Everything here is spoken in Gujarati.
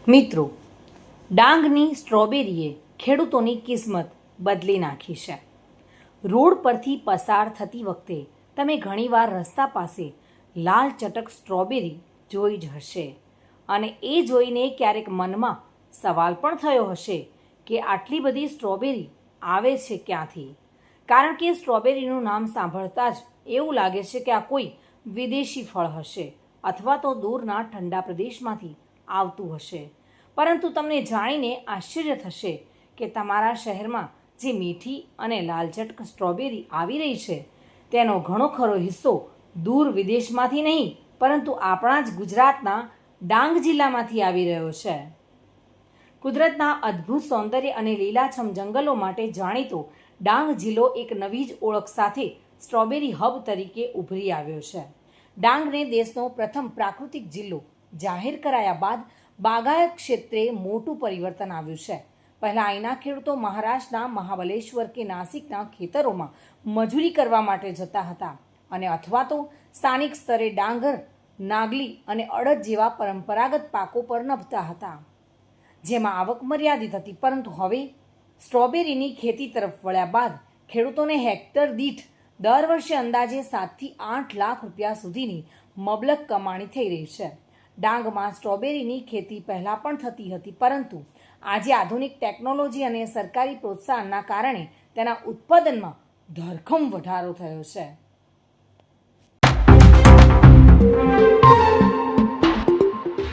મિત્રો, ડાંગની સ્ટ્રોબેરીએ ખેડૂતોની કિસ્મત બદલી નાખી છે. રોડ પરથી પસાર થતી વખતે તમે ઘણીવાર રસ્તા પાસે લાલ ચટક સ્ટ્રોબેરી જોઈ જ હશે અને એ જોઈને ક્યારેક મનમાં સવાલ પણ થયો હશે કે આટલી બધી સ્ટ્રોબેરી આવે છે ક્યાંથી? કારણ કે સ્ટ્રોબેરીનું નામ સાંભળતા જ એવું લાગે છે કે આ કોઈ વિદેશી ફળ હશે અથવા તો દૂરના ઠંડા પ્રદેશમાંથી આવતું હશે. પરંતુ તમને જાણીને આશ્ચર્ય થશે કે તમારા શહેરમાં જે મીઠી અને લાલચટક સ્ટ્રોબેરી આવી રહી છે તેનો ઘણો ખરો હિસ્સો દૂર વિદેશમાંથી નહીં પરંતુ આપણા જ ગુજરાતના ડાંગ જિલ્લામાંથી આવી રહ્યો છે. કુદરતના અદ્ભુત સૌંદર્ય અને લીલાછમ જંગલો માટે જાણીતો ડાંગ જિલ્લો એક નવી જ ઓળખ સાથે સ્ટ્રોબેરી હબ તરીકે ઉભરી આવ્યો છે. ડાંગને દેશનો પ્રથમ પ્રાકૃતિક જિલ્લો જાહેર કરાયા બાદ બાગાયત ક્ષેત્રે મોટું પરિવર્તન આવ્યું છે. પહેલાં અહીંના ખેડૂતો મહારાષ્ટ્રના મહાબલેશ્વર કે નાસિકના ખેતરોમાં મજૂરી કરવા માટે જતા હતા અને અથવા તો સ્થાનિક સ્તરે ડાંગર, નાગલી અને અડદ જેવા પરંપરાગત પાકો પર નભતા હતા, જેમાં આવક મર્યાદિત હતી. પરંતુ હવે સ્ટ્રોબેરીની ખેતી તરફ વળ્યા બાદ ખેડૂતોને હેક્ટર દીઠ દર વર્ષે અંદાજે 7 થી 8 લાખ રૂપિયા સુધીની મબલક કમાણી થઈ રહી છે. ડાંગમાં સ્ટ્રોબેરીની ખેતી પહેલાં પણ થતી હતી, પરંતુ આજે આધુનિક ટેકનોલોજી અને સરકારી પ્રોત્સાહનના કારણે તેના ઉત્પાદનમાં ધરખમ વધારો થયો છે.